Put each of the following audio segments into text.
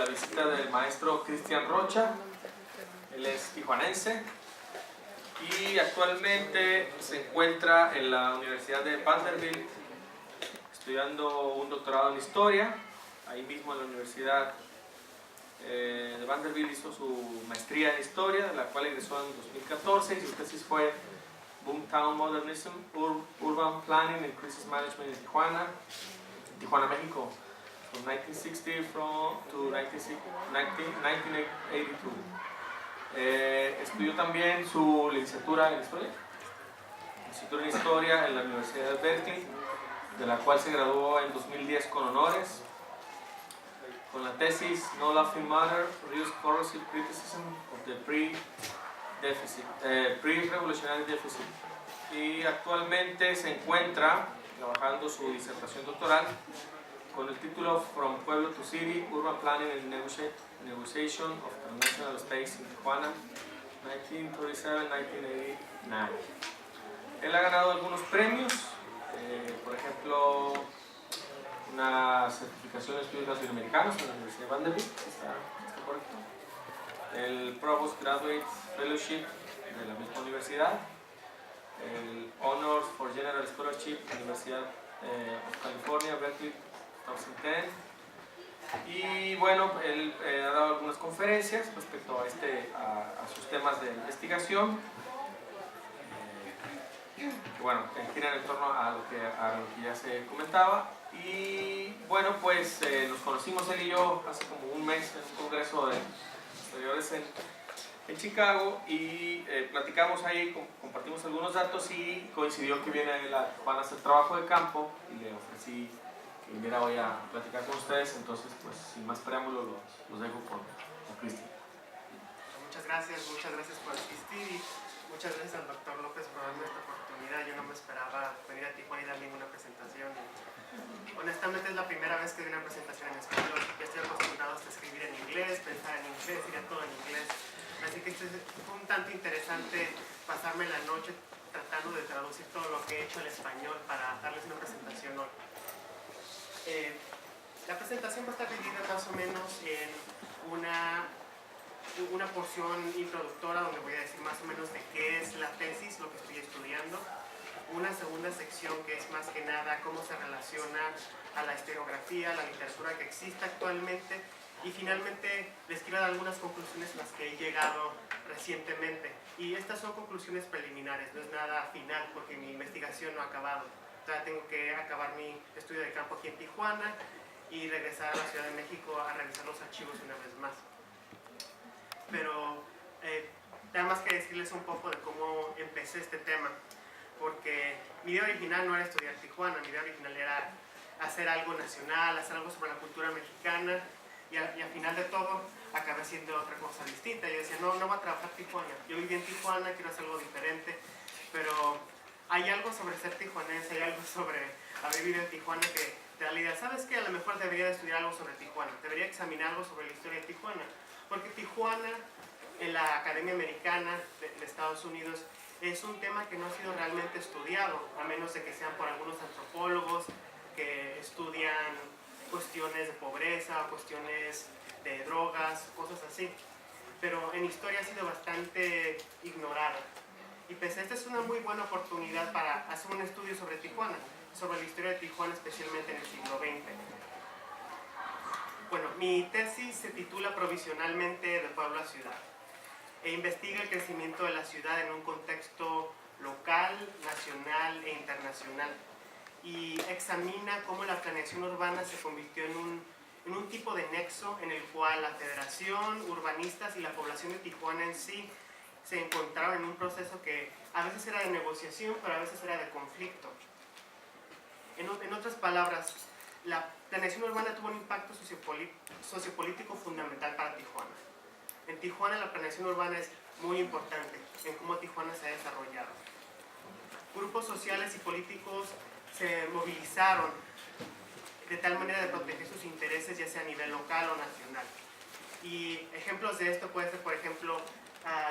la visita del maestro Cristian Rocha. Él es tijuanense y actualmente se encuentra en la Universidad de Vanderbilt estudiando un doctorado en Historia. Ahí mismo en la Universidad de Vanderbilt hizo su maestría en Historia, de la cual egresó en 2014, y su tesis fue Boomtown Modernism, Urban Planning and Crisis Management en Tijuana, México, from 1960 to 1982. Estudió también su licenciatura en Historia en la Universidad de Berkeley, de la cual se graduó en 2010 con honores, con la tesis No Laughing Matter, Reduced Corrosive Criticism of the Pre-Revolutionary Deficit. Y actualmente se encuentra trabajando su disertación doctoral con el título From Pueblo to City, Urban Planning and Negotiation of the National Space in Tijuana, 1937-1989. Él ha ganado algunos premios, por ejemplo, una certificación de estudios latinoamericanos en la Universidad de Vanderbilt, ¿está correcto? El Provost Graduate Fellowship de la misma universidad, el Honors for General Scholarship de la Universidad of California, Berkeley, 2010. Y bueno, él ha dado algunas conferencias respecto a sus temas de investigación, que bueno, giran en torno a lo que ya se comentaba. Y bueno, pues nos conocimos él y yo hace como un mes en un congreso de historiadores en Chicago, y platicamos ahí, compartimos algunos datos, y coincidió que viene él a hacer trabajo de campo, y le ofrecí que viniera hoy a platicar con ustedes. Entonces, pues sin más preámbulos, los dejo con Cristian. Muchas gracias por asistir, y muchas gracias al doctor López por darme esta oportunidad. Yo no me esperaba venir a Tijuana y dar ninguna presentación. Honestamente es la primera vez que doy una presentación en español. Ya estoy acostumbrado a escribir en inglés, pensar en inglés, ir a todo en inglés. Así que fue un tanto interesante pasarme la noche tratando de traducir todo lo que he hecho al español para darles una presentación hoy. La presentación va a estar dividida más o menos en una porción introductoria donde voy a decir más o menos de qué es la tesis, lo que estoy estudiando. Una segunda sección que es más que nada cómo se relaciona a la historiografía, a la literatura que existe actualmente, y finalmente les quiero dar algunas conclusiones a las que he llegado recientemente. Y estas son conclusiones preliminares, no es nada final porque mi investigación no ha acabado. Todavía tengo que acabar mi estudio de campo aquí en Tijuana y regresar a la Ciudad de México a revisar los archivos una vez más. Pero nada más que decirles un poco de cómo empecé este tema, porque mi idea original no era estudiar Tijuana, mi idea original era hacer algo nacional, hacer algo sobre la cultura mexicana, y al final de todo acabé haciendo otra cosa distinta. Yo decía, no voy a trabajar Tijuana, yo viví en Tijuana, quiero hacer algo diferente, pero hay algo sobre ser tijuanense, hay algo sobre haber vivido en Tijuana que te da la idea, ¿sabes qué? A lo mejor debería de estudiar algo sobre Tijuana, debería examinar algo sobre la historia de Tijuana, porque Tijuana en la Academia Americana de Estados Unidos es un tema que no ha sido realmente estudiado, a menos de que sean por algunos antropólogos que estudian cuestiones de pobreza, cuestiones de drogas, cosas así. Pero en historia ha sido bastante ignorada. Y pues esta es una muy buena oportunidad para hacer un estudio sobre Tijuana, sobre la historia de Tijuana, especialmente en el siglo XX. Bueno, mi tesis se titula provisionalmente De pueblo a ciudad, e investiga el crecimiento de la ciudad en un contexto local, nacional e internacional, y examina cómo la planeación urbana se convirtió en un tipo de nexo en el cual la federación, urbanistas y la población de Tijuana en sí se encontraron en un proceso que a veces era de negociación, pero a veces era de conflicto. En otras palabras, la planeación urbana tuvo un impacto sociopolítico fundamental para Tijuana. En Tijuana la planeación urbana es muy importante en cómo Tijuana se ha desarrollado. Grupos sociales y políticos se movilizaron de tal manera de proteger sus intereses, ya sea a nivel local o nacional. Y ejemplos de esto puede ser, por ejemplo,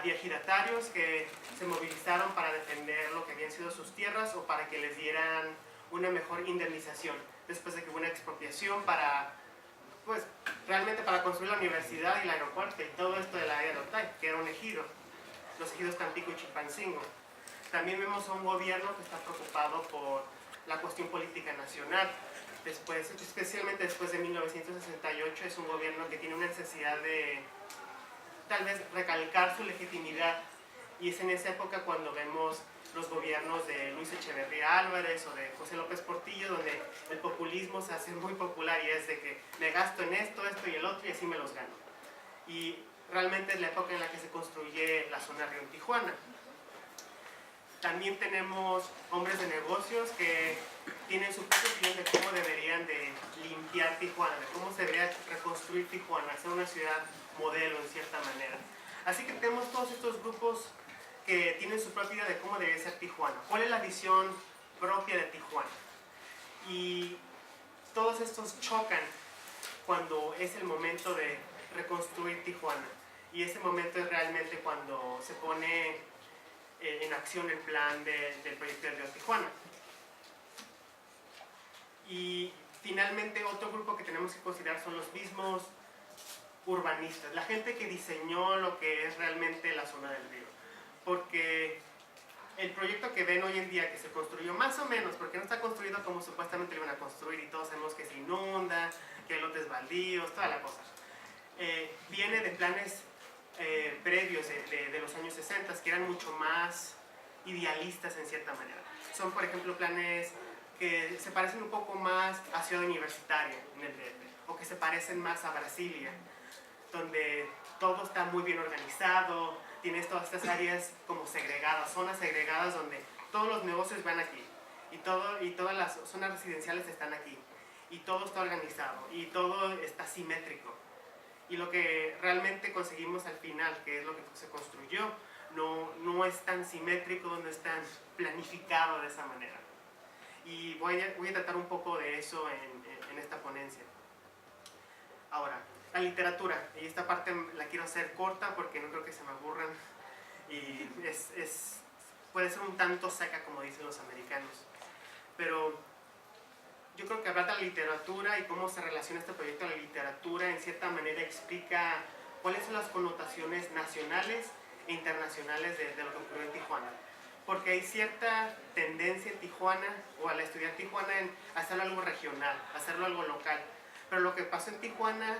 ejidatarios que se movilizaron para defender lo que habían sido sus tierras o para que les dieran una mejor indemnización después de que hubo una expropiación para pues realmente para construir la universidad y el aeropuerto y todo esto del área de Otay, que era un ejido, los ejidos Tampico y Chilpancingo. También vemos a un gobierno que está preocupado por la cuestión política nacional. Después, especialmente después de 1968, es un gobierno que tiene una necesidad de tal vez recalcar su legitimidad, y es en esa época cuando vemos los gobiernos de Luis Echeverría Álvarez o de José López Portillo, donde el populismo se hace muy popular y es de que me gasto en esto, esto y el otro y así me los gano. Y realmente es la época en la que se construye la zona Río en Tijuana. También tenemos hombres de negocios que tienen su propia opinión de cómo deberían de limpiar Tijuana, de cómo se debería reconstruir Tijuana, hacer una ciudad modelo en cierta manera. Así que tenemos todos estos grupos que tienen su propia idea de cómo debería ser Tijuana, cuál es la visión propia de Tijuana. Y todos estos chocan cuando es el momento de reconstruir Tijuana. Y ese momento es realmente cuando se pone en acción el plan del proyecto de Río Tijuana. Y finalmente otro grupo que tenemos que considerar son los mismos urbanistas, la gente que diseñó lo que es realmente la zona del río. Porque el proyecto que ven hoy en día, que se construyó más o menos, porque no está construido como supuestamente lo iban a construir y todos sabemos que se inunda, que hay lotes baldíos, toda la cosa, viene de planes previos de los años 60 que eran mucho más idealistas en cierta manera. Son, por ejemplo, planes que se parecen un poco más a Ciudad Universitaria en el DF, o que se parecen más a Brasilia, donde todo está muy bien organizado, tienes todas estas áreas como segregadas, zonas segregadas donde todos los negocios van aquí y todas las zonas residenciales están aquí y todo está organizado y todo está simétrico. Y lo que realmente conseguimos al final, que es lo que se construyó, no es tan simétrico, no es tan planificado de esa manera. Y voy a tratar un poco de eso en esta ponencia. Ahora, la literatura, y esta parte la quiero hacer corta porque no creo que se me aburran y puede ser un tanto seca como dicen los americanos, pero yo creo que hablar de la literatura y cómo se relaciona este proyecto a la literatura en cierta manera explica cuáles son las connotaciones nacionales e internacionales de lo que ocurrió en Tijuana, porque hay cierta tendencia en Tijuana o al estudiar Tijuana en hacerlo algo regional, hacerlo algo local, pero lo que pasó en Tijuana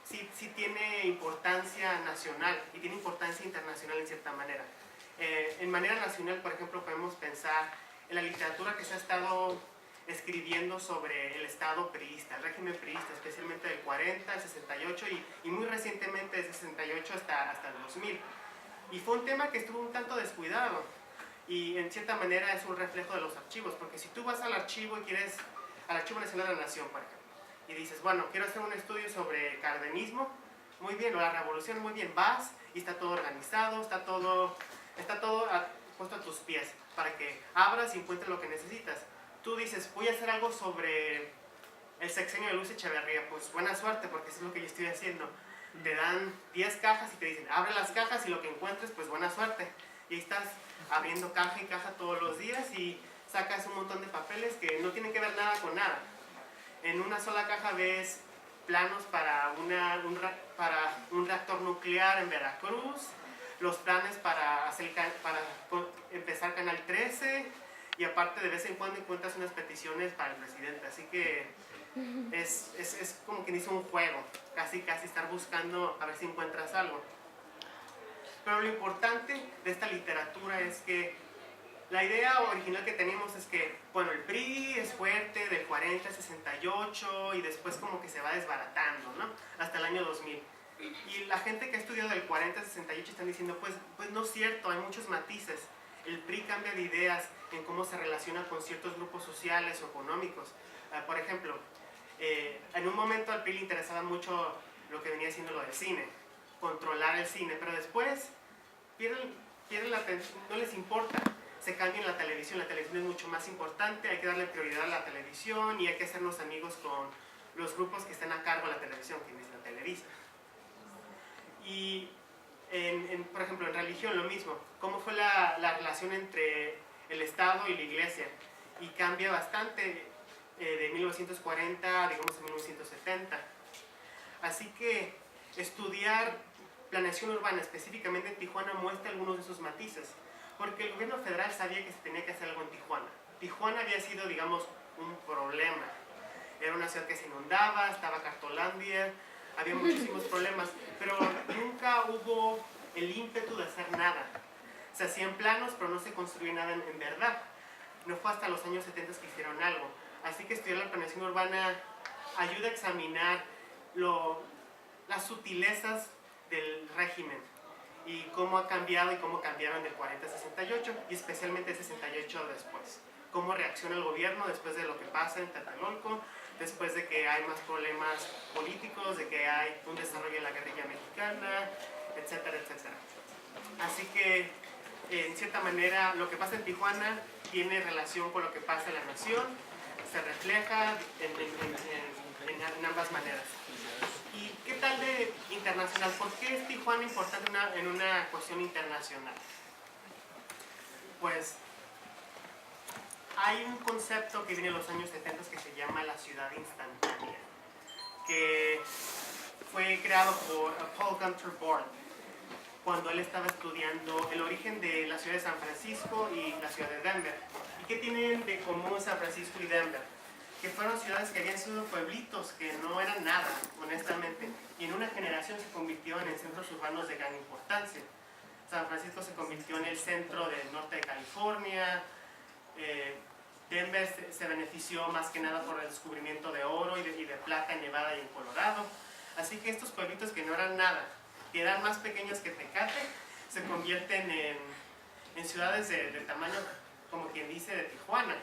sí tiene importancia nacional y tiene importancia internacional en cierta manera. En manera nacional, por ejemplo, podemos pensar en la literatura que se ha estado escribiendo sobre el Estado priista, el régimen priista, especialmente del 40 al 68 y muy recientemente del 68 hasta el 2000. Y fue un tema que estuvo un tanto descuidado y en cierta manera es un reflejo de los archivos, porque si tú vas al archivo al Archivo Nacional de la Nación, por ejemplo, y dices, bueno, quiero hacer un estudio sobre cardenismo, muy bien, o la revolución, muy bien, vas y está todo organizado, está todo puesto a tus pies para que abras y encuentres lo que necesitas. Tú dices, voy a hacer algo sobre el sexenio de Luis Echeverría, pues buena suerte porque eso es lo que yo estoy haciendo. Te dan 10 cajas y te dicen, abre las cajas y lo que encuentres, pues buena suerte. Y ahí estás abriendo caja y caja todos los días y sacas un montón de papeles que no tienen que ver nada con nada. En una sola caja ves planos para un reactor nuclear en Veracruz, los planes para empezar Canal 13, y aparte de vez en cuando encuentras unas peticiones para el presidente. Así que es como quien hizo un juego, casi estar buscando a ver si encuentras algo. Pero lo importante de esta literatura es que la idea original que tenemos es que, bueno, el PRI es fuerte del 40 al 68 y después como que se va desbaratando, ¿no? Hasta el año 2000. Y la gente que ha estudiado del 40 al 68 están diciendo, pues no es cierto, hay muchos matices. El PRI cambia de ideas en cómo se relaciona con ciertos grupos sociales o económicos. Por ejemplo, en un momento al PRI le interesaba mucho lo que venía siendo lo del cine, controlar el cine, pero después pierden la atención, no les importa. Se cambian la televisión es mucho más importante, hay que darle prioridad a la televisión y hay que hacernos amigos con los grupos que están a cargo de la televisión, que es la Televisa. Y por ejemplo en religión lo mismo, cómo fue la relación entre el Estado y la Iglesia, y cambia bastante de 1940 digamos a 1970. Así que estudiar planeación urbana, específicamente en Tijuana, muestra algunos de esos matices, porque el gobierno federal sabía que se tenía que hacer algo en Tijuana. Tijuana había sido, digamos, un problema. Era una ciudad que se inundaba, estaba Cartolandia, había muchísimos problemas, pero nunca hubo el ímpetu de hacer nada. Se hacían planos, pero no se construía nada en verdad. No fue hasta los años 70 que hicieron algo. Así que estudiar la planeación urbana ayuda a examinar las sutilezas del régimen y cómo ha cambiado y cómo cambiaron del 40 al 68 y especialmente el 68 después. Cómo reacciona el gobierno después de lo que pasa en Tlatelolco, después de que hay más problemas políticos, de que hay un desarrollo en la guerrilla mexicana, etcétera, etcétera. Así que, en cierta manera, lo que pasa en Tijuana tiene relación con lo que pasa en la nación, se refleja en ambas maneras. ¿Y qué tal de internacional? ¿Por qué es Tijuana importante en una cuestión internacional? Pues hay un concepto que viene en los años 70 que se llama la ciudad instantánea, que fue creado por Paul Gunther Born cuando él estaba estudiando el origen de la ciudad de San Francisco y la ciudad de Denver. ¿Y qué tienen de común San Francisco y Denver? Que fueron ciudades que habían sido pueblitos, que no eran nada, honestamente, y en una generación se convirtieron en centros urbanos de gran importancia. San Francisco se convirtió en el centro del norte de California, Denver se benefició más que nada por el descubrimiento de oro y de plata en Nevada y en Colorado. Así que estos pueblitos que no eran nada, que eran más pequeños que Tecate, se convierten en ciudades de tamaño, como quien dice, de Tijuana,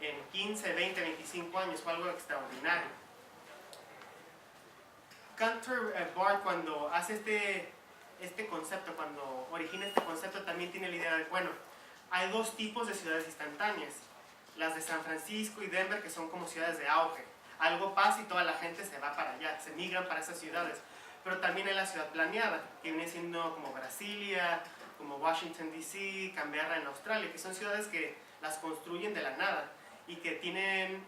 en 15, 20, 25 años, fue algo extraordinario. Gunther Born, cuando hace este concepto, cuando origina este concepto, también tiene la idea de, bueno, hay dos tipos de ciudades instantáneas, las de San Francisco y Denver, que son como ciudades de auge. Algo pasa y toda la gente se va para allá, se migran para esas ciudades. Pero también hay la ciudad planeada, que viene siendo como Brasilia, como Washington DC, Canberra en Australia, que son ciudades que las construyen de la nada y que tienen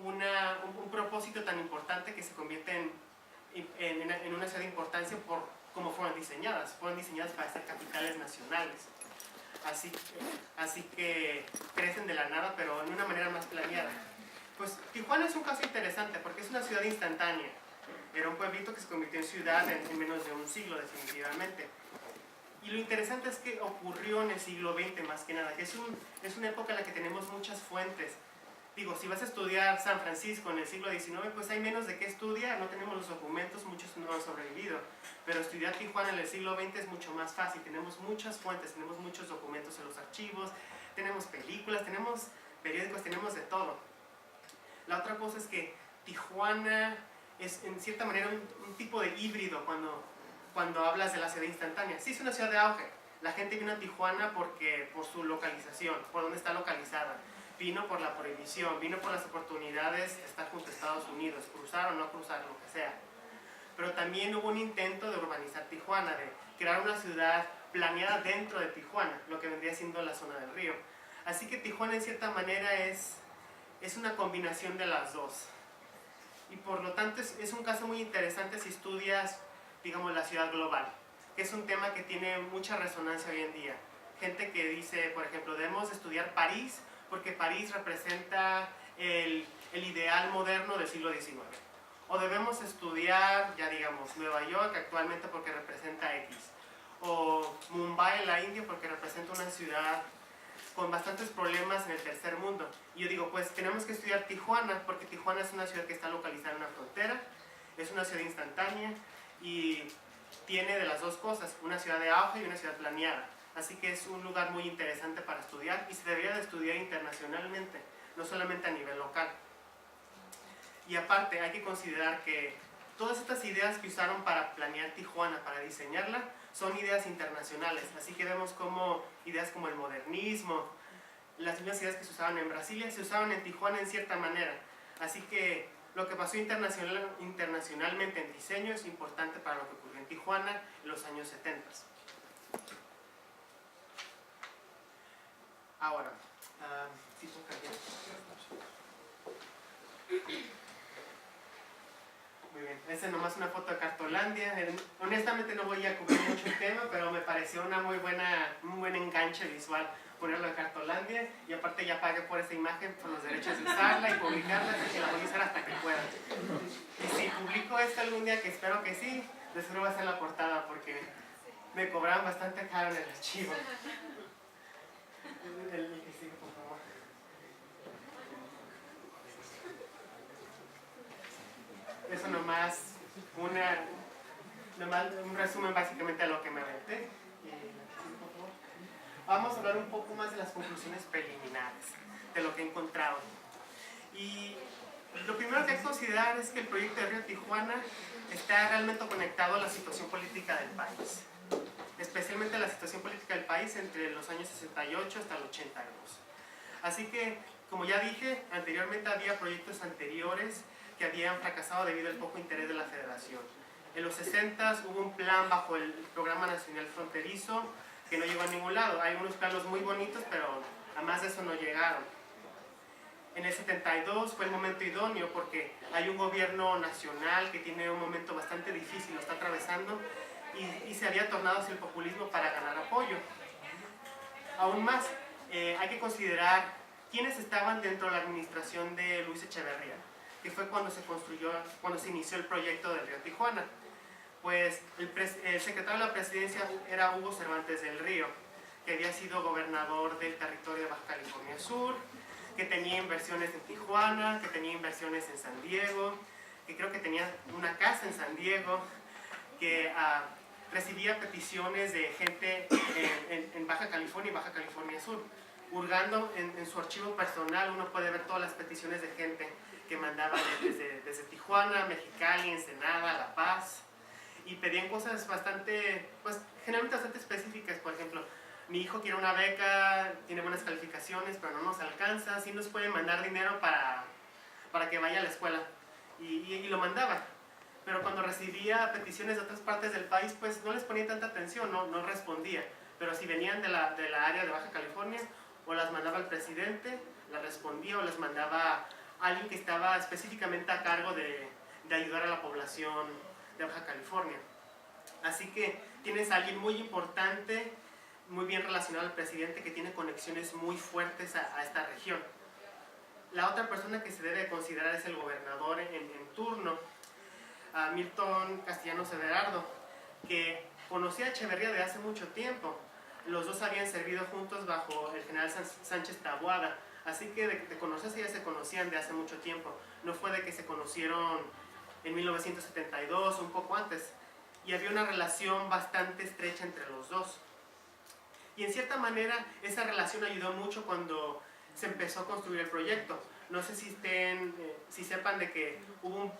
un propósito tan importante que se convierten en una ciudad de importancia por cómo fueron diseñadas para ser capitales nacionales. Así que crecen de la nada, pero en una manera más planeada. Pues Tijuana es un caso interesante porque es una ciudad instantánea. Era un pueblito que se convirtió en ciudad en menos de un siglo, definitivamente. Y lo interesante es que ocurrió en el siglo XX más que nada, que es una época en la que tenemos muchas fuentes. Digo, si vas a estudiar San Francisco en el siglo XIX, pues hay menos de qué estudiar, no tenemos los documentos, muchos no han sobrevivido. Pero estudiar Tijuana en el siglo XX es mucho más fácil, tenemos muchas fuentes, tenemos muchos documentos en los archivos, tenemos películas, tenemos periódicos, tenemos de todo. La otra cosa es que Tijuana es en cierta manera un tipo de híbrido cuando hablas de la ciudad instantánea. Sí, es una ciudad de auge. La gente vino a Tijuana por su localización, por donde está localizada. Vino por la prohibición, vino por las oportunidades de estar junto a Estados Unidos, cruzar o no cruzar, lo que sea. Pero también hubo un intento de urbanizar Tijuana, de crear una ciudad planeada dentro de Tijuana, lo que vendría siendo la zona del río. Así que Tijuana en cierta manera es una combinación de las dos. Y por lo tanto es un caso muy interesante si estudias, digamos, la ciudad global, que es un tema que tiene mucha resonancia hoy en día. Gente que dice, por ejemplo, debemos estudiar París porque París representa el ideal moderno del siglo XIX. O debemos estudiar, ya digamos, Nueva York actualmente porque representa X. O Mumbai en la India porque representa una ciudad con bastantes problemas en el tercer mundo. Y yo digo, pues tenemos que estudiar Tijuana porque Tijuana es una ciudad que está localizada en una frontera, es una ciudad instantánea y tiene de las dos cosas, una ciudad de auge y una ciudad planeada. Así que es un lugar muy interesante para estudiar y se debería de estudiar internacionalmente, no solamente a nivel local. Y aparte hay que considerar que todas estas ideas que usaron para planear Tijuana, para diseñarla, son ideas internacionales. Así que vemos como ideas como el modernismo, las mismas ideas que se usaban en Brasilia, se usaban en Tijuana en cierta manera. Así que lo que pasó internacionalmente en diseño es importante para lo que ocurrió en Tijuana en los años 70. Ahora, ¿sí puedo cambiar? Muy bien, esa es nomás una foto de Cartolandia. Honestamente no voy a cubrir mucho el tema, pero me pareció un buen enganche visual ponerlo de Cartolandia, y aparte ya pagué por esa imagen por los derechos de usarla y publicarla, así que la voy a usar hasta que pueda. Y si publico esto algún día, que espero que sí, de seguro va a ser la portada, porque me cobraron bastante caro en el archivo. El que sigue, por favor. Eso nomás un resumen básicamente a lo que me aventé. Vamos a hablar un poco más de las conclusiones preliminares, de lo que he encontrado. Y lo primero que hay que considerar es que el proyecto de Río Tijuana está realmente conectado a la situación política del país, especialmente la situación política del país entre los años 68 hasta el 82. Así que, como ya dije, anteriormente había proyectos anteriores que habían fracasado debido al poco interés de la federación. En los 60 hubo un plan bajo el Programa Nacional Fronterizo que no llegó a ningún lado. Hay unos planos muy bonitos, pero a más de eso no llegaron. En el 72 fue el momento idóneo porque hay un gobierno nacional que tiene un momento bastante difícil, lo está atravesando, y se había tornado hacia el populismo para ganar apoyo. Aún más, hay que considerar quiénes estaban dentro de la administración de Luis Echeverría, que fue cuando se inició el proyecto del Río Tijuana. Pues el secretario de la presidencia era Hugo Cervantes del Río, que había sido gobernador del territorio de Baja California Sur, que tenía inversiones en Tijuana, que tenía inversiones en San Diego, que creo que tenía una casa en San Diego, que recibía peticiones de gente en Baja California y Baja California Sur. Hurgando en su archivo personal uno puede ver todas las peticiones de gente que mandaba desde Tijuana, Mexicali, Ensenada, La Paz, y pedían cosas bastante, pues generalmente bastante específicas. Por ejemplo, mi hijo quiere una beca, tiene buenas calificaciones, pero no nos alcanza, sí nos pueden mandar dinero para que vaya a la escuela, y lo mandaba. Pero cuando recibía peticiones de otras partes del país, pues no les ponía tanta atención, no respondía. Pero si venían de la área de Baja California, o las mandaba el presidente, las respondía, o las mandaba alguien que estaba específicamente a cargo de ayudar a la población de Baja California. Así que tienes a alguien muy importante, muy bien relacionado al presidente, que tiene conexiones muy fuertes a esta región. La otra persona que se debe considerar es el gobernador en turno, Milton Castellanos Everardo, que conocía a Echeverría de hace mucho tiempo. Los dos habían servido juntos bajo el general Sánchez Taboada, así que de conocerse ya se conocían de hace mucho tiempo. No fue de que se conocieron en 1972, un poco antes, y había una relación bastante estrecha entre los dos. Y en cierta manera esa relación ayudó mucho cuando se empezó a construir el proyecto. No sé si sepan de que hubo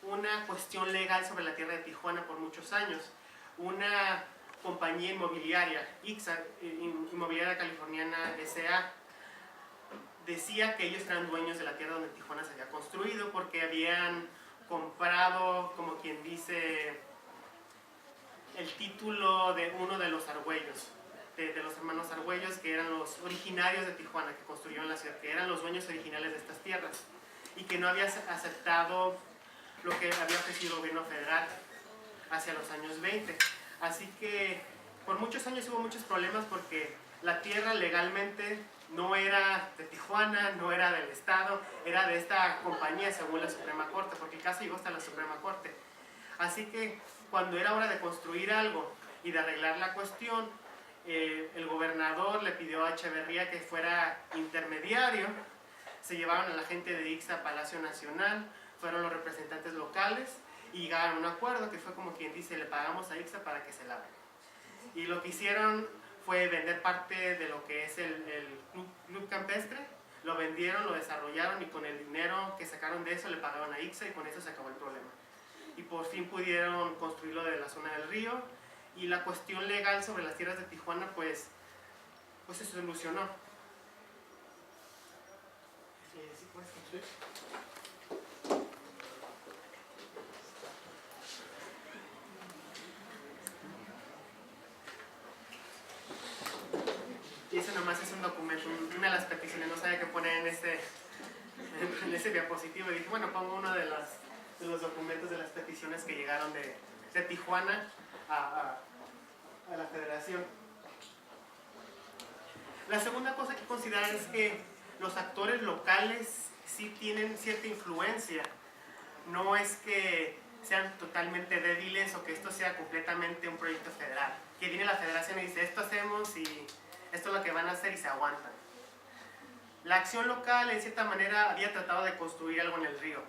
una cuestión legal sobre la tierra de Tijuana por muchos años. Una compañía inmobiliaria, ICSA, Inmobiliaria Californiana S.A., decía que ellos eran dueños de la tierra donde Tijuana se había construido porque habían comprado, como quien dice, el título de uno de los Argüellos, de los hermanos Argüellos, que eran los originarios de Tijuana, que construyeron la ciudad, que eran los dueños originales de estas tierras, y que no había aceptado lo que había ofrecido el gobierno federal hacia los años 20. Así que por muchos años hubo muchos problemas porque la tierra legalmente no era de Tijuana, no era del Estado, era de esta compañía según la Suprema Corte, porque el caso llegó hasta la Suprema Corte. Así que cuando era hora de construir algo y de arreglar la cuestión, el gobernador le pidió a Echeverría que fuera intermediario. Se llevaron a la gente de ICSA a Palacio Nacional, fueron los representantes locales y llegaron a un acuerdo que fue como quien dice, le pagamos a ICSA para que se lave. Y lo que hicieron fue vender parte de lo que es el club campestre, lo vendieron, lo desarrollaron y con el dinero que sacaron de eso le pagaron a ICSA y con eso se acabó el problema. Y por fin pudieron construir lo de la zona del río y la cuestión legal sobre las tierras de Tijuana pues se solucionó. ¿Sí puedes construir? Y ese nomás es un documento, una de las peticiones, no sabía qué poner en ese diapositivo, y dije, bueno, pongo una de las los documentos de las peticiones que llegaron de Tijuana a la federación. La segunda cosa que considerar es que los actores locales sí tienen cierta influencia. No es que sean totalmente débiles o que esto sea completamente un proyecto federal. Que viene la federación y dice, esto hacemos y esto es lo que van a hacer y se aguantan. La acción local, en cierta manera, había tratado de construir algo en el río.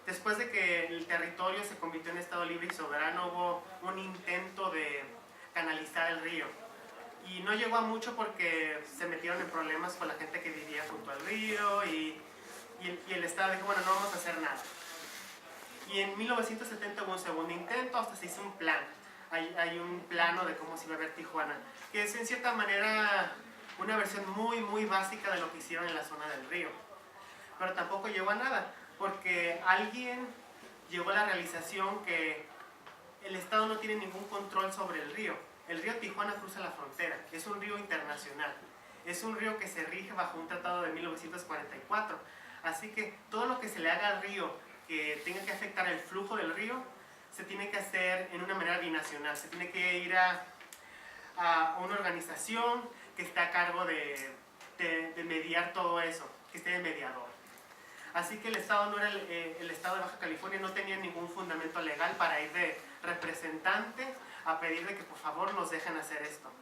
Después de que el territorio se convirtió en estado libre y soberano, hubo un intento de canalizar el río. Y no llegó a mucho porque se metieron en problemas con la gente que vivía junto al río y el estado dijo, bueno, no vamos a hacer nada. Y en 1970 hubo un segundo intento, hasta se hizo un plan. Hay un plano de cómo se iba a ver Tijuana, que es en cierta manera una versión muy, muy básica de lo que hicieron en la zona del río. Pero tampoco llegó a nada, porque alguien llegó a la realización que el Estado no tiene ningún control sobre el río. El río Tijuana cruza la frontera, es un río internacional. Es un río que se rige bajo un tratado de 1944. Así que todo lo que se le haga al río que tenga que afectar el flujo del río, se tiene que hacer en una manera binacional. Se tiene que ir a una organización que está a cargo de mediar todo eso, que esté de mediador. Así que el Estado no era el Estado de Baja California no tenía ningún fundamento legal para ir de representante a pedir de que por favor nos dejen hacer esto.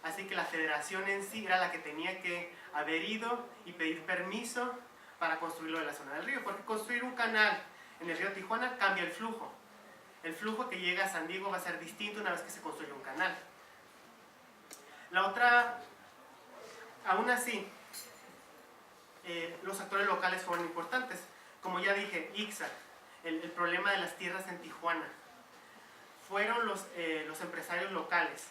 Así que la federación en sí era la que tenía que haber ido y pedir permiso para construirlo de la zona del río, porque construir un canal en el río Tijuana cambia el flujo. El flujo que llega a San Diego va a ser distinto una vez que se construye un canal. La otra, aún así, los actores locales fueron importantes. Como ya dije, ICSA, el problema de las tierras en Tijuana. Fueron los empresarios locales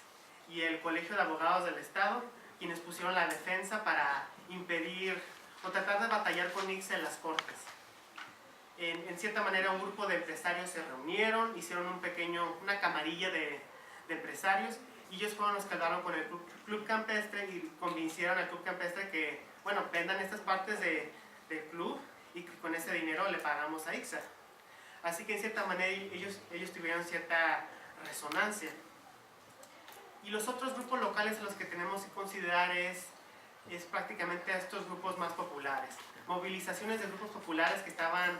y el Colegio de Abogados del Estado quienes pusieron la defensa para impedir o tratar de batallar con ICSA en las cortes. En cierta manera un grupo de empresarios se reunieron, hicieron una camarilla de empresarios y ellos fueron los que hablaron con el Club Campestre y convencieron al Club Campestre que, bueno, vendan estas partes del club y que con ese dinero le pagamos a ICSA. Así que en cierta manera ellos tuvieron cierta resonancia. Y los otros grupos locales a los que tenemos que considerar es prácticamente a estos grupos más populares. Movilizaciones de grupos populares que estaban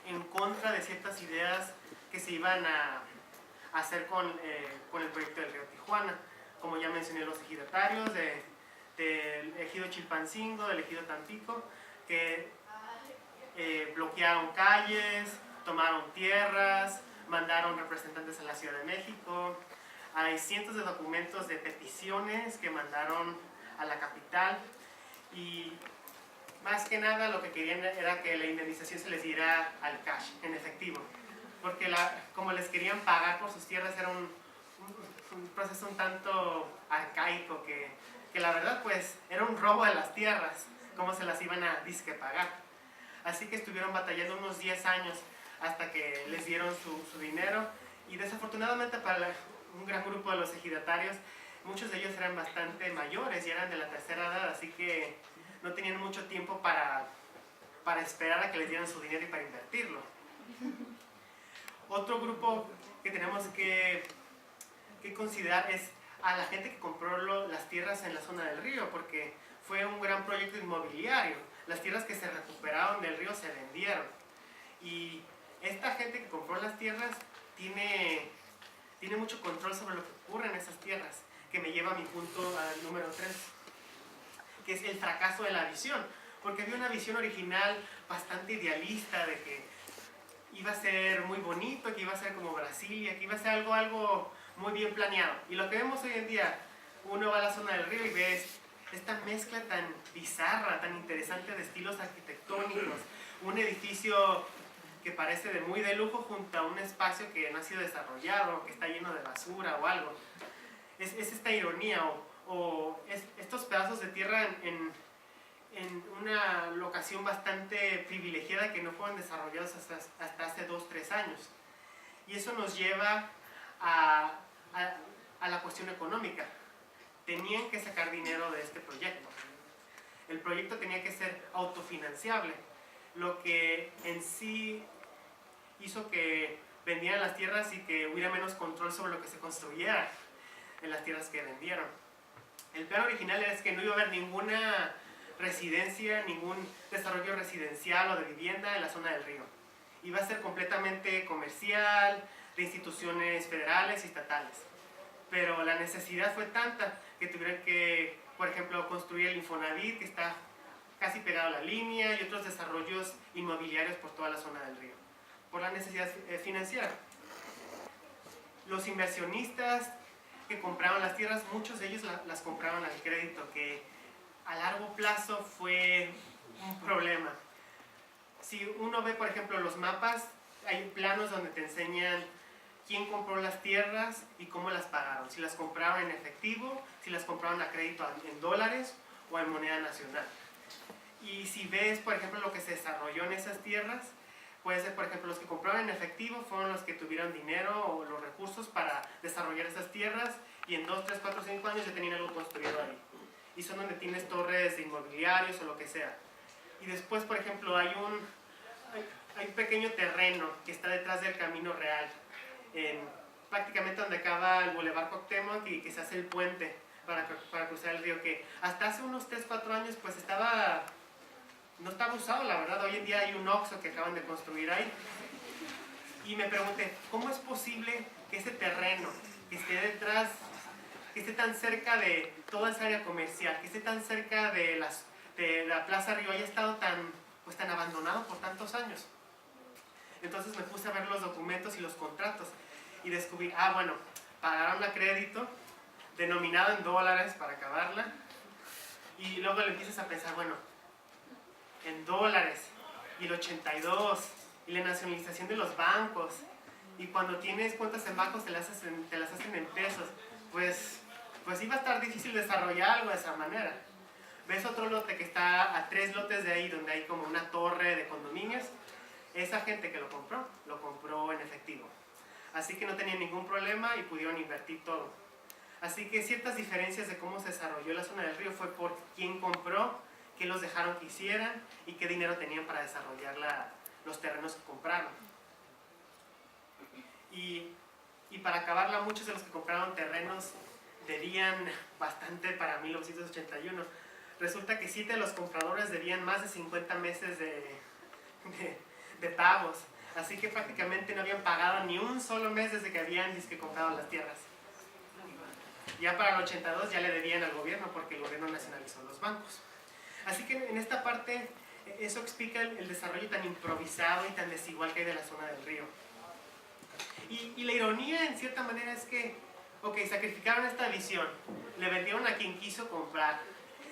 en contra de ciertas ideas que se iban a hacer con el proyecto del río Tijuana. Como ya mencioné, los ejidatarios del ejido Chilpancingo, del ejido Tampico, que bloquearon calles, tomaron tierras, mandaron representantes a la Ciudad de México. Hay cientos de documentos de peticiones que mandaron a la capital y más que nada lo que querían era que la indemnización se les diera al cash, en efectivo, porque como les querían pagar por sus tierras era un proceso un tanto arcaico que la verdad pues era un robo de las tierras, cómo se las iban a disque pagar. Así que estuvieron batallando unos 10 años hasta que les dieron su dinero y desafortunadamente para un gran grupo de los ejidatarios, muchos de ellos eran bastante mayores y eran de la tercera edad, así que no tenían mucho tiempo para esperar a que les dieran su dinero y para invertirlo. Otro grupo que tenemos que considerar es a la gente que compró las tierras en la zona del río, porque fue un gran proyecto inmobiliario. Las tierras que se recuperaron del río se vendieron. Y esta gente que compró las tierras tiene mucho control sobre lo que ocurre en esas tierras, que me lleva a mi punto número 3, que es el fracaso de la visión, porque había una visión original bastante idealista de que iba a ser muy bonito, que iba a ser como Brasilia, que iba a ser algo muy bien planeado. Y lo que vemos hoy en día, uno va a la zona del río y ves esta mezcla tan bizarra, tan interesante de estilos arquitectónicos, un edificio que parece muy de lujo junto a un espacio que no ha sido desarrollado, que está lleno de basura o algo. Es esta ironía o estos pedazos de tierra en una locación bastante privilegiada que no fueron desarrollados hasta hace 2-3 años. Y eso nos lleva a la cuestión económica. Tenían que sacar dinero de este proyecto. El proyecto tenía que ser autofinanciable, lo que en sí hizo que vendieran las tierras y que hubiera menos control sobre lo que se construyera en las tierras que vendieron. El plan original es que no iba a haber ninguna residencia, ningún desarrollo residencial o de vivienda en la zona del río. Iba a ser completamente comercial, de instituciones federales y estatales. Pero la necesidad fue tanta que tuvieron que, por ejemplo, construir el Infonavit, que está casi pegado a la línea, y otros desarrollos inmobiliarios por toda la zona del río, por la necesidad financiera. Los inversionistas que compraron las tierras, muchos de ellos las compraron al crédito, que a largo plazo fue un problema. Si uno ve, por ejemplo, los mapas, hay planos donde te enseñan quién compró las tierras y cómo las pagaron. Si las compraron en efectivo, si las compraron a crédito en dólares o en moneda nacional. Y si ves, por ejemplo, lo que se desarrolló en esas tierras, puede ser, por ejemplo, los que compraron en efectivo fueron los que tuvieron dinero o los recursos para desarrollar esas tierras y en 2, 3, 4, 5 años ya tenían algo construido ahí. Y son donde tienes torres de inmobiliarios o lo que sea. Y después, por ejemplo, hay un pequeño terreno que está detrás del Camino Real, prácticamente donde acaba el Boulevard Cuauhtémoc y que se hace el puente para cruzar el río, que hasta hace unos 3, 4 años pues no estaba usado, la verdad. Hoy en día hay un Oxxo que acaban de construir ahí. Y me pregunté, ¿cómo es posible que ese terreno que esté detrás, que esté tan cerca de toda esa área comercial, que esté tan cerca de la Plaza Río, haya estado tan abandonado por tantos años? Entonces me puse a ver los documentos y los contratos y descubrí, bueno, pagaron a crédito, denominado en dólares para acabarla, y luego le empiezas a pensar, bueno, en dólares, y el 82, y la nacionalización de los bancos, y cuando tienes cuentas en bancos te las hacen en pesos, pues iba a estar difícil desarrollar algo de esa manera. Ves otro lote que está a 3 lotes de ahí, donde hay como una torre de condominios. Esa gente que lo compró en efectivo. Así que no tenían ningún problema y pudieron invertir todo. Así que ciertas diferencias de cómo se desarrolló la zona del río fue por quién compró, qué los dejaron que hicieran y qué dinero tenían para desarrollar los terrenos que compraron. Y para acabarla, muchos de los que compraron terrenos debían bastante para 1981. Resulta que 7 de los compradores debían más de 50 meses de pagos. Así que prácticamente no habían pagado ni un solo mes desde que habían comprado las tierras. Ya para el 82 ya le debían al gobierno porque el gobierno nacionalizó los bancos. Así que en esta parte eso explica el desarrollo tan improvisado y tan desigual que hay de la zona del río. Y la ironía en cierta manera es que, sacrificaron esta visión, le vendieron a quien quiso comprar,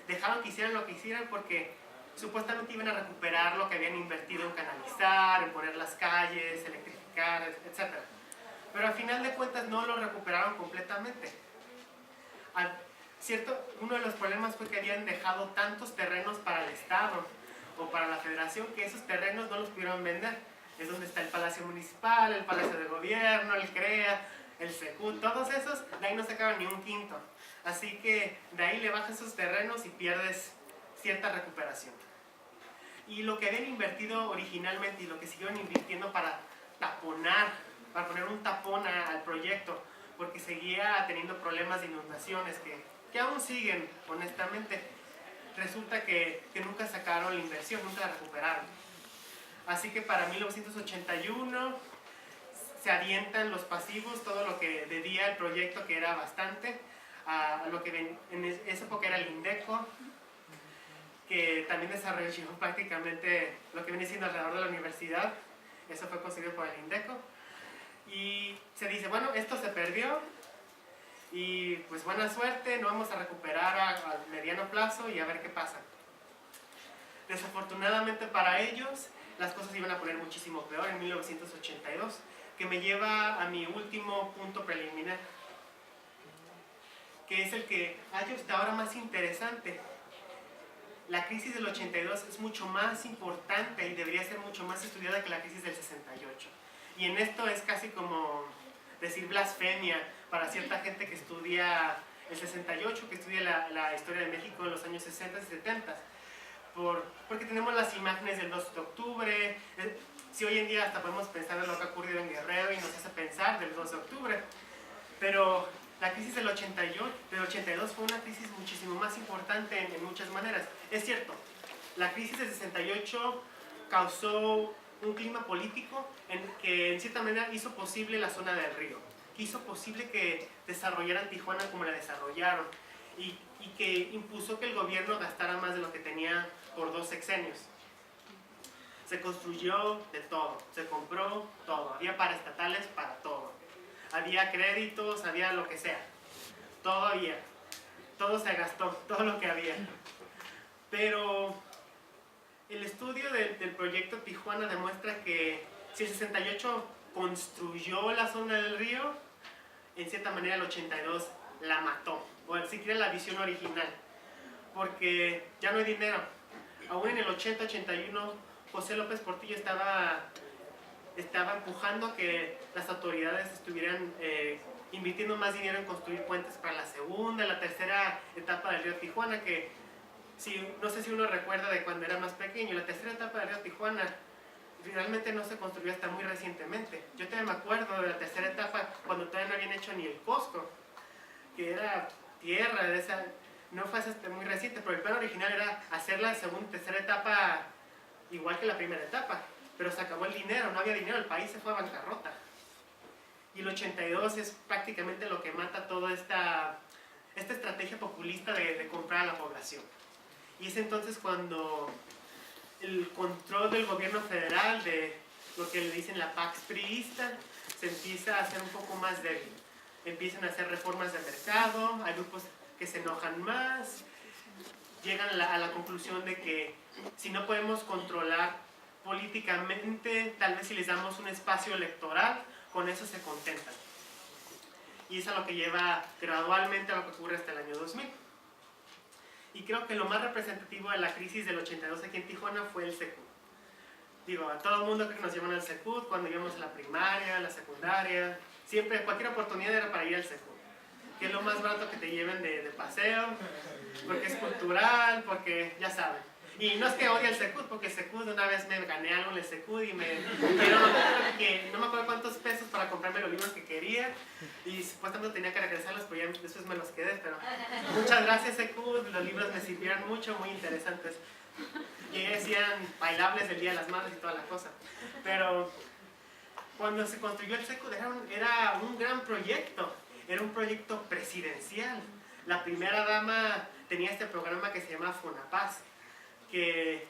dejaron que hicieran lo que hicieran porque supuestamente iban a recuperar lo que habían invertido en canalizar, en poner las calles, electrificar, etc. Pero al final de cuentas no lo recuperaron completamente. Uno de los problemas fue que habían dejado tantos terrenos para el Estado o para la Federación que esos terrenos no los pudieron vender. Es donde está el Palacio Municipal, el Palacio de Gobierno, el CREA, el SECUT, todos esos, de ahí no sacaron ni un quinto. Así que de ahí le bajas esos terrenos y pierdes cierta recuperación. Y lo que habían invertido originalmente y lo que siguieron invirtiendo para taponar, para poner un tapón al proyecto, porque seguía teniendo problemas de inundaciones que aún siguen, honestamente, resulta que nunca sacaron la inversión, nunca la recuperaron. Así que para 1981 se avientan los pasivos, todo lo que debía el proyecto, que era bastante, a lo que en esa época era el INDECO, que también desarrolló prácticamente lo que viene siendo alrededor de la universidad. Eso fue conseguido por el INDECO. Y se dice, bueno, esto se perdió y pues buena suerte, no vamos a recuperar a mediano plazo y a ver qué pasa. Desafortunadamente para ellos, las cosas iban a poner muchísimo peor en 1982, que me lleva a mi último punto preliminar, que es el que hay hasta ahora más interesante. La crisis del 82 es mucho más importante y debería ser mucho más estudiada que la crisis del 68. Y en esto es casi como decir blasfemia para cierta gente que estudia el 68, que estudia la historia de México en los años 60 y 70. porque tenemos las imágenes del 2 de octubre, si hoy en día hasta podemos pensar en lo que ha ocurrido en Guerrero y nos hace pensar del 2 de octubre, pero la crisis del 82 fue una crisis muchísimo más importante en muchas maneras. Es cierto, la crisis del 68 causó un clima político que en cierta manera hizo posible la zona del río, que hizo posible que desarrollaran Tijuana como la desarrollaron y que impuso que el gobierno gastara más de lo que tenía por 2 sexenios. Se construyó de todo, se compró todo, había paraestatales para todo, había créditos, había lo que sea, todo había, todo se gastó, todo lo que había. Pero el estudio del proyecto Tijuana demuestra que si el 68 construyó la zona del río, en cierta manera el 82 la mató, o siquiera la visión original, porque ya no hay dinero. Aún en el 80-81, José López Portillo estaba empujando a que las autoridades estuvieran invirtiendo más dinero en construir puentes para la segunda, la tercera etapa del río Tijuana, que no sé si uno recuerda de cuando era más pequeño, la tercera etapa del río Tijuana realmente no se construyó hasta muy recientemente. Yo también me acuerdo de la tercera etapa cuando todavía no habían hecho ni el Costco, que era tierra, no fue hasta muy reciente, pero el plan original era hacer la segunda y tercera etapa igual que la primera etapa, pero se acabó el dinero, no había dinero, el país se fue a bancarrota. Y el 82 es prácticamente lo que mata toda esta estrategia populista de comprar a la población. Y es entonces cuando el control del gobierno federal, de lo que le dicen la Pax priista, se empieza a hacer un poco más débil. Empiezan a hacer reformas de mercado, hay grupos que se enojan más, llegan a la conclusión de que si no podemos controlar políticamente, tal vez si les damos un espacio electoral, con eso se contentan. Y eso es lo que lleva gradualmente a lo que ocurre hasta el año 2000. Y creo que lo más representativo de la crisis del 82 aquí en Tijuana fue el Secut. Digo, a todo el mundo creo que nos llevan al Secut cuando íbamos a la primaria, a la secundaria. Siempre, cualquier oportunidad era para ir al Secut. Que es lo más barato que te lleven de paseo, porque es cultural, porque ya saben. Y no es que odie el Secut, porque el Secut una vez me gané algo en el Secut y no me acuerdo cuántos pesos para comprarme los libros que quería y supuestamente tenía que regresarlos, pero ya después me los quedé, pero muchas gracias Secut, los libros me sirvieron mucho, muy interesantes. Y decían bailables del Día de las Madres y toda la cosa. Pero cuando se construyó el Secut era un gran proyecto, era un proyecto presidencial. La primera dama tenía este programa que se llama Fonapaz, que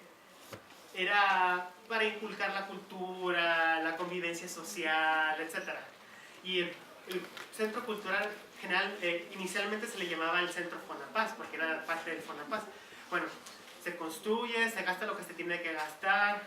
era para inculcar la cultura, la convivencia social, etc. Y el Centro Cultural General inicialmente se le llamaba el Centro Fonapaz, porque era parte del Fonapaz. Bueno, se construye, se gasta lo que se tiene que gastar,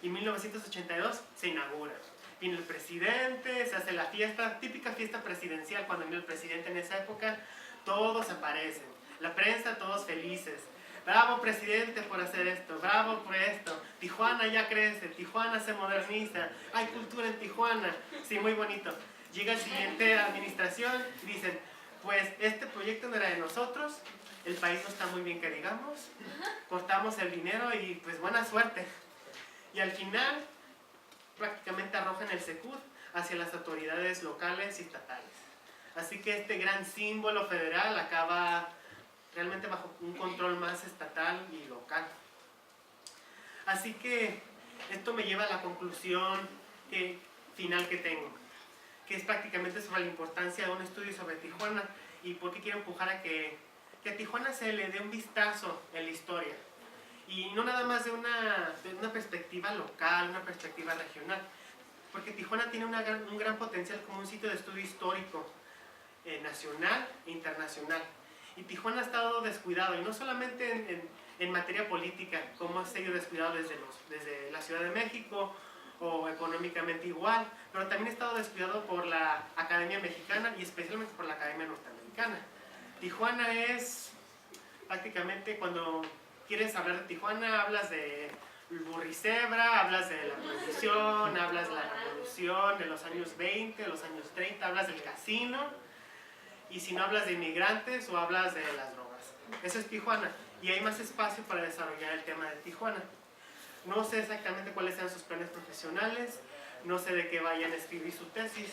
y en 1982 se inaugura. Viene el presidente, se hace la fiesta, típica fiesta presidencial. Cuando viene el presidente en esa época, todos aparecen, la prensa, todos felices. Bravo presidente por hacer esto, bravo por esto, Tijuana ya crece, Tijuana se moderniza, hay cultura en Tijuana, sí, muy bonito. Llega la siguiente administración y dicen, pues este proyecto no era de nosotros, el país no está muy bien que digamos, cortamos el dinero y pues buena suerte. Y al final prácticamente arrojan el Secut hacia las autoridades locales y estatales. Así que este gran símbolo federal acaba realmente bajo un control más estatal y local. Así que esto me lleva a la conclusión final que tengo, que es prácticamente sobre la importancia de un estudio sobre Tijuana y por qué quiero empujar a que a Tijuana se le dé un vistazo en la historia. Y no nada más de una perspectiva local, una perspectiva regional, porque Tijuana tiene un gran potencial como un sitio de estudio histórico nacional e internacional. Y Tijuana ha estado descuidado, y no solamente en materia política, como ha sido descuidado desde la Ciudad de México, o económicamente igual, pero también ha estado descuidado por la Academia Mexicana y especialmente por la Academia Norteamericana. Tijuana es prácticamente, cuando quieres hablar de Tijuana, hablas de Burricebra, hablas de la prohibición, hablas de la revolución de los años 20, de los años 30, hablas del casino, y si no hablas de inmigrantes o hablas de las drogas. Eso es Tijuana. y hay más espacio para desarrollar el tema de Tijuana. No sé exactamente cuáles sean sus planes profesionales, no sé de qué vayan a escribir su tesis,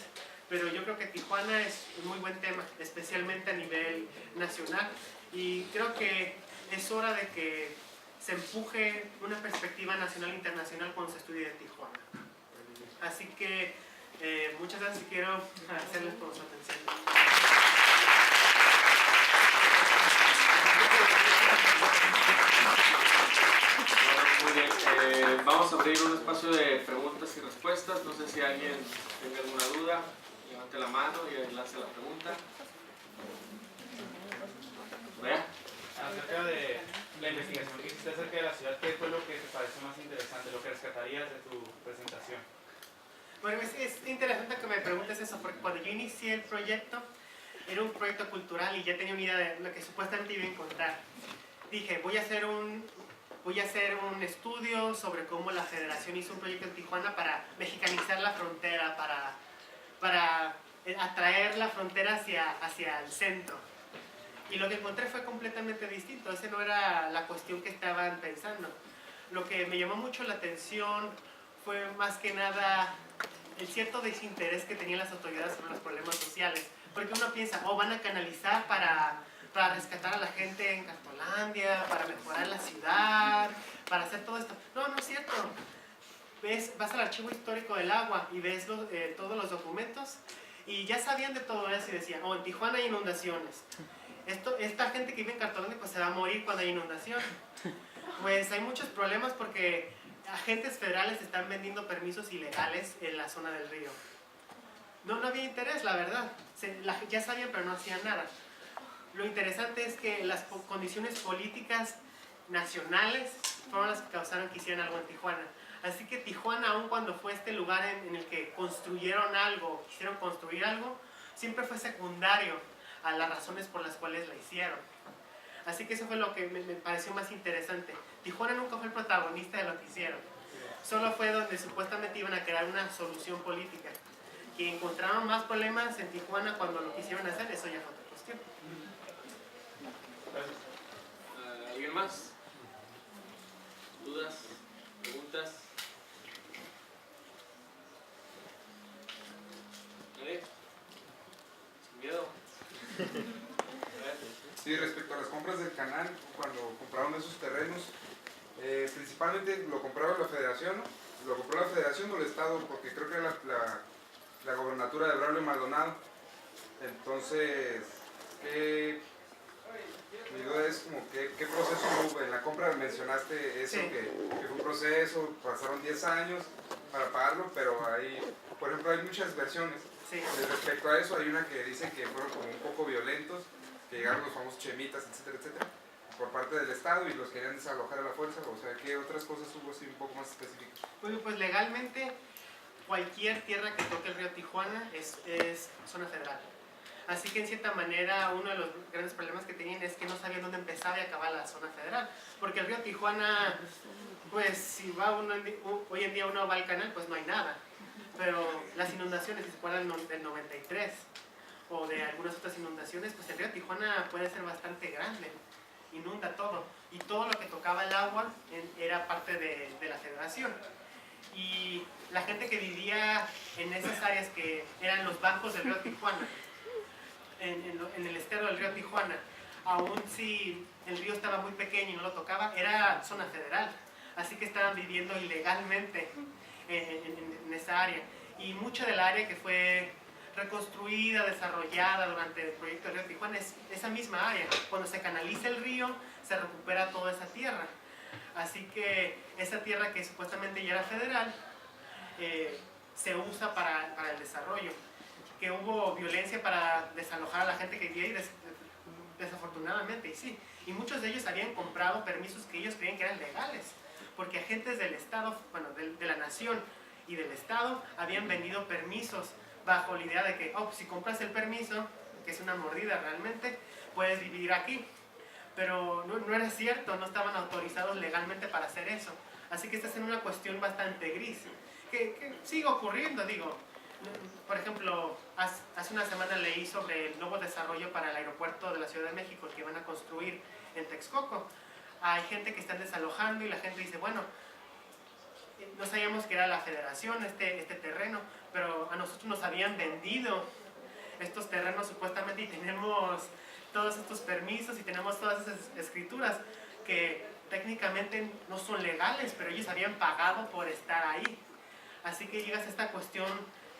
pero yo creo que Tijuana es un muy buen tema, especialmente a nivel nacional, y creo que es hora de que se empuje una perspectiva nacional e internacional cuando se estudie en Tijuana. Así que muchas gracias y quiero agradecerles por su atención. Muy bien, vamos a abrir un espacio de preguntas y respuestas. No sé si alguien tenga alguna duda, levante la mano y lance la pregunta. Vea. Acerca de la investigación que hiciste acerca de la ciudad, ¿qué fue lo que te pareció más interesante, lo que rescatarías de tu presentación? Bueno, es interesante que me preguntes eso, porque cuando yo inicié el proyecto, era un proyecto cultural y ya tenía una idea de lo que supuestamente iba a encontrar. Dije, voy a hacer un estudio sobre cómo la Federación hizo un proyecto en Tijuana para mexicanizar la frontera, para atraer la frontera hacia el centro. Y lo que encontré fue completamente distinto, esa no era la cuestión que estaban pensando. Lo que me llamó mucho la atención fue más que nada el cierto desinterés que tenían las autoridades sobre los problemas sociales. Porque uno piensa, van a canalizar para rescatar a la gente en Cartolandia, para mejorar la ciudad, para hacer todo esto. No, no es cierto. Vas al archivo histórico del agua y ves todos los documentos y ya sabían de todo eso y decían, en Tijuana hay inundaciones. Esta gente que vive en Cartolandia pues se va a morir cuando hay inundación. Pues hay muchos problemas porque agentes federales están vendiendo permisos ilegales en la zona del río. No había interés, la verdad. Ya sabían, pero no hacían nada. Lo interesante es que las condiciones políticas nacionales fueron las que causaron que hicieran algo en Tijuana. Así que Tijuana, aun cuando fue este lugar en el que construyeron algo, quisieron construir algo, siempre fue secundario a las razones por las cuales la hicieron. Así que eso fue lo que me pareció más interesante. Tijuana nunca fue el protagonista de lo que hicieron. Solo fue donde supuestamente iban a crear una solución política. Que encontraron más problemas en Tijuana cuando lo quisieron hacer, eso ya fue otra cuestión. ¿Alguien más? ¿Dudas? ¿Preguntas? ¿Nadie? ¿Sin miedo? Sí, respecto a las compras del canal, cuando compraron esos terrenos, principalmente lo compraba la Federación, ¿no? Lo compró la Federación o el Estado, porque creo que era la gobernatura de Braulio Maldonado. Entonces, mi duda es como ¿qué proceso hubo? En la compra mencionaste eso, sí, que fue un proceso, pasaron 10 años para pagarlo, pero ahí, por ejemplo, hay muchas versiones. Sí. Respecto a eso, hay una que dice que fueron como un poco violentos, que llegaron los famosos chemitas, etcétera, etcétera, por parte del Estado y los querían desalojar a la fuerza. O sea, ¿qué otras cosas hubo así un poco más específicas? Pues legalmente, cualquier tierra que toque el río Tijuana es zona federal. Así que en cierta manera uno de los grandes problemas que tenían es que no sabían dónde empezaba y acababa la zona federal. Porque el río Tijuana, pues si hoy en día uno va al canal, pues no hay nada. Pero las inundaciones, si se acuerdan del 93 o de algunas otras inundaciones, pues el río Tijuana puede ser bastante grande, inunda todo. Y todo lo que tocaba el agua era parte de la federación. Y la gente que vivía en esas áreas que eran los bancos del río Tijuana, en el estero del río Tijuana, aun si el río estaba muy pequeño y no lo tocaba, era zona federal. Así que estaban viviendo ilegalmente en esa área. Y mucha del área que fue reconstruida, desarrollada durante el proyecto del río Tijuana es esa misma área. Cuando se canaliza el río, se recupera toda esa tierra. Así que esa tierra que supuestamente ya era federal, se usa para el desarrollo. Que hubo violencia para desalojar a la gente que vivía ahí, desafortunadamente, y sí. Y muchos de ellos habían comprado permisos que ellos creían que eran legales, porque agentes del Estado, bueno, de la Nación y del Estado, habían vendido permisos bajo la idea de que, si compras el permiso, que es una mordida realmente, puedes vivir aquí. Pero no era cierto, no estaban autorizados legalmente para hacer eso. Así que esta es una cuestión bastante gris, que sigue ocurriendo, digo. Por ejemplo, hace una semana leí sobre el nuevo desarrollo para el aeropuerto de la Ciudad de México que van a construir en Texcoco. hay gente que están desalojando y la gente dice, bueno, no sabíamos que era la federación este terreno, pero a nosotros nos habían vendido estos terrenos supuestamente y tenemos todos estos permisos y tenemos todas esas escrituras que técnicamente no son legales, pero ellos habían pagado por estar ahí. Así que llegas a esta cuestión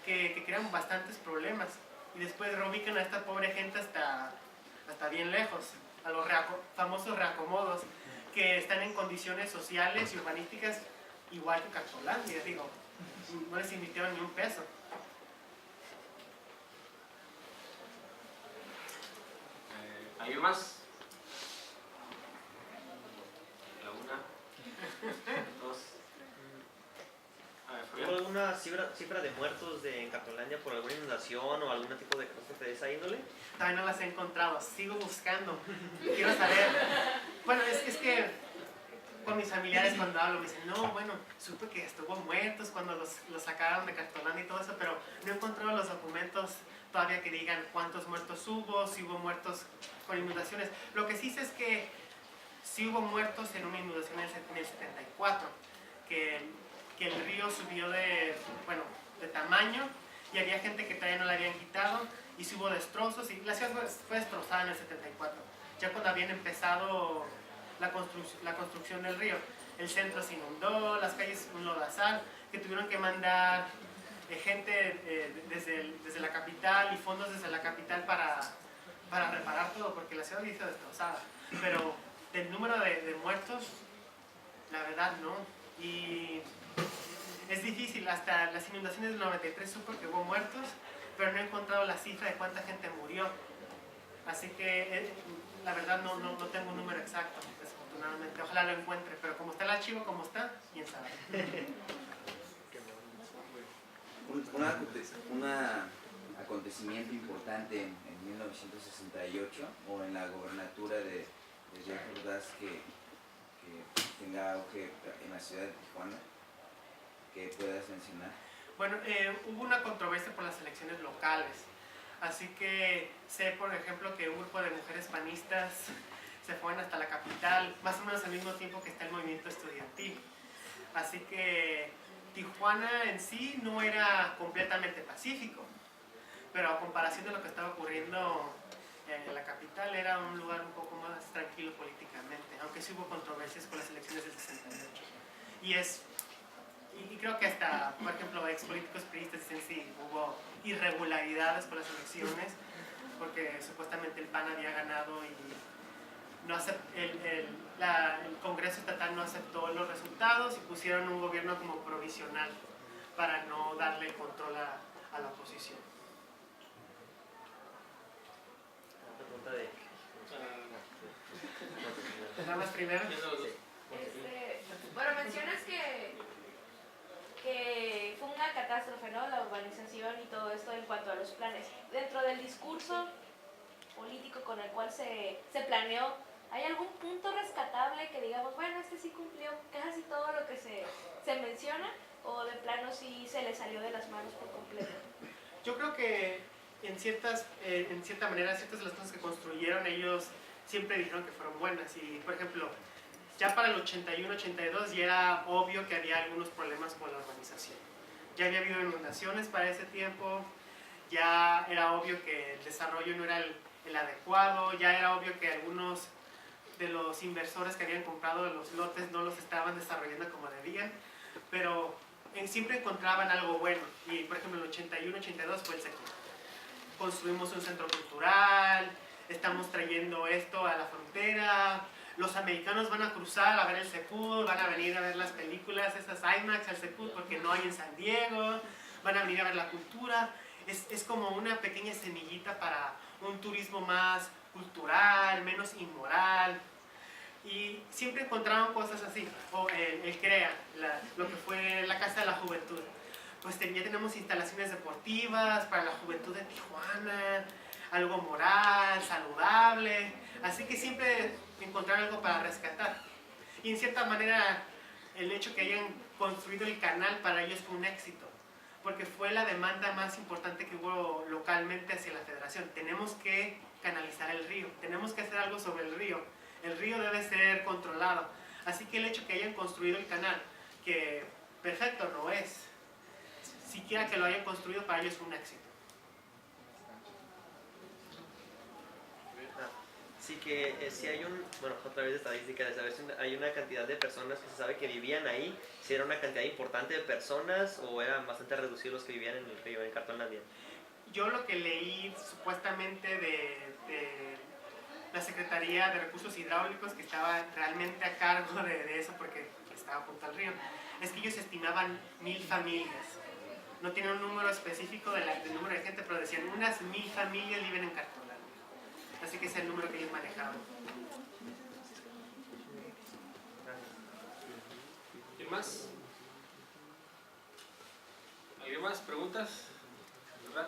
que crean bastantes problemas y después reubican a esta pobre gente hasta bien lejos, a los famosos reacomodos que están en condiciones sociales y urbanísticas igual que Cartolandia, digo, no les invirtieron ni un peso. ¿Alguien más? La una, dos. A ver, ¿Hubo Fabián. alguna cifra de muertos en Cartolandia por alguna inundación o algún tipo de catástrofe de esa índole? Todavía no las he encontrado, sigo buscando. Quiero saber. Bueno, es que con mis familiares cuando hablo me dicen, no, bueno, supe que estuvo muertos cuando los sacaron de Cartolandia y todo eso, pero no he encontrado los documentos todavía que digan cuántos muertos hubo, si hubo muertos con inundaciones. Lo que sí sé es que sí hubo muertos en una inundación en el 74, que el río subió de tamaño y había gente que todavía no la habían quitado y sí hubo destrozos y la ciudad fue destrozada en el 74. Ya cuando habían empezado la construcción del río, el centro se inundó, las calles un lodazal, que tuvieron que mandar gente desde la capital y fondos desde la capital para reparar todo, porque la ciudad hizo destrozada. Pero del número de muertos, la verdad no. Y es difícil, hasta las inundaciones del 93 supo que hubo muertos, pero no he encontrado la cifra de cuánta gente murió. Así que la verdad no tengo un número exacto, desafortunadamente. Ojalá lo encuentre, pero como está el archivo, como está, quién sabe. Un acontecimiento importante en 1968 o en la gobernatura de Jeff Ordaz que tenga auge en la ciudad de Tijuana, que puedas mencionar. Bueno, hubo una controversia por las elecciones locales, así que sé, por ejemplo, que un grupo de mujeres panistas se fueron hasta la capital, más o menos al mismo tiempo que está el movimiento estudiantil. Así que Tijuana en sí no era completamente pacífico, pero a comparación de lo que estaba ocurriendo en la capital era un lugar un poco más tranquilo políticamente, aunque sí hubo controversias con las elecciones del 68. Y creo que hasta, por ejemplo, ex políticos priistas dicen sí, hubo irregularidades con las elecciones, porque supuestamente el PAN había ganado y no el Congreso Estatal no aceptó los resultados y pusieron un gobierno como provisional para no darle control a la oposición. Una pregunta de... Nada más primero. Bueno, mencionas que fue una catástrofe, ¿no? La urbanización y todo esto en cuanto a los planes. Dentro del discurso político con el cual se planeó, ¿hay algún punto rescatable que digamos, bueno, este sí cumplió casi todo lo que se menciona, o de plano sí se le salió de las manos por completo? Yo creo que en cierta manera, ciertas de las cosas que construyeron ellos siempre dijeron que fueron buenas. Y, por ejemplo, ya para el 81-82 ya era obvio que había algunos problemas con la urbanización. Ya había habido inundaciones para ese tiempo, ya era obvio que el desarrollo no era el adecuado, ya era obvio que algunos de los inversores que habían comprado los lotes no los estaban desarrollando como debían, pero siempre encontraban algo bueno. Y, por ejemplo, en el 81-82 fue el Secut. Construimos un centro cultural, estamos trayendo esto a la frontera, los americanos van a cruzar a ver el Secut, van a venir a ver las películas, esas IMAX al Secut porque no hay en San Diego, van a venir a ver la cultura. Es como una pequeña semillita para un turismo más cultural, menos inmoral. Y siempre encontraban cosas así, o el CREA, lo que fue la Casa de la Juventud. Pues ya tenemos instalaciones deportivas para la juventud de Tijuana, algo moral, saludable, así que siempre encontrar algo para rescatar. Y en cierta manera el hecho que hayan construido el canal para ellos fue un éxito, porque fue la demanda más importante que hubo localmente hacia la federación. Tenemos que canalizar el río, tenemos que hacer algo sobre el río. El río debe ser controlado. Así que el hecho que hayan construido el canal, que perfecto no es, siquiera que lo hayan construido para ellos fue un éxito. Sí que si hay bueno, otra vez de estadística, de saber si hay una cantidad de personas que se sabe que vivían ahí, si era una cantidad importante de personas o eran bastante reducidos los que vivían en el río, en Cartolandia. Yo lo que leí supuestamente de la Secretaría de Recursos Hidráulicos, que estaba realmente a cargo de eso porque estaba junto al río, es que ellos estimaban 1000 familias. No tienen un número específico del número de gente, pero decían unas 1000 familias viven en Cartolandia. Así que ese es el número que ellos manejaban. ¿Quién más? ¿Alguien más? ¿Preguntas? ¿Verdad?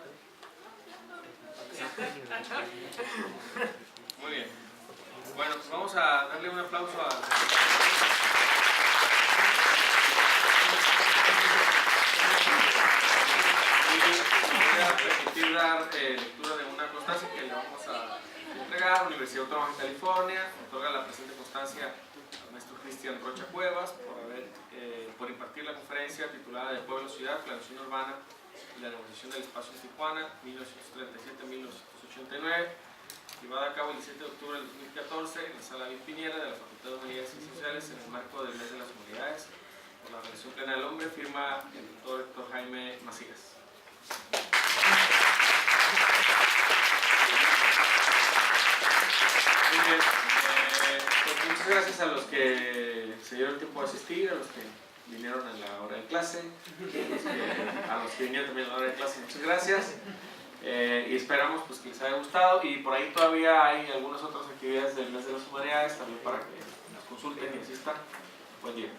Muy bien. Bueno, pues vamos a darle un aplauso a... Y voy a permitir dar lectura de una constancia que le vamos a entregar. Universidad Autónoma de California otorga la presente constancia al maestro Cristian Rocha Cuevas por impartir la conferencia titulada De Pueblo Ciudad, Planeación Urbana y la negociación del espacio en Tijuana, 1937-1989, llevada a cabo el 17 de octubre del 2014 en la Sala Bien Piñera de la Facultad de Humanidades y Sociales en el marco del Mes de las Humanidades por la Organización Plena del Hombre, firma el doctor Héctor Jaime Macías. Muy bien, pues muchas gracias a los que se dieron el tiempo de asistir, a los que vinieron a la hora de clase, a los que vinieron también a la hora de clase, muchas gracias. Y esperamos pues, que les haya gustado, y por ahí todavía hay algunas otras actividades del mes de las humanidades también para que las consulten y asistan. Buen día.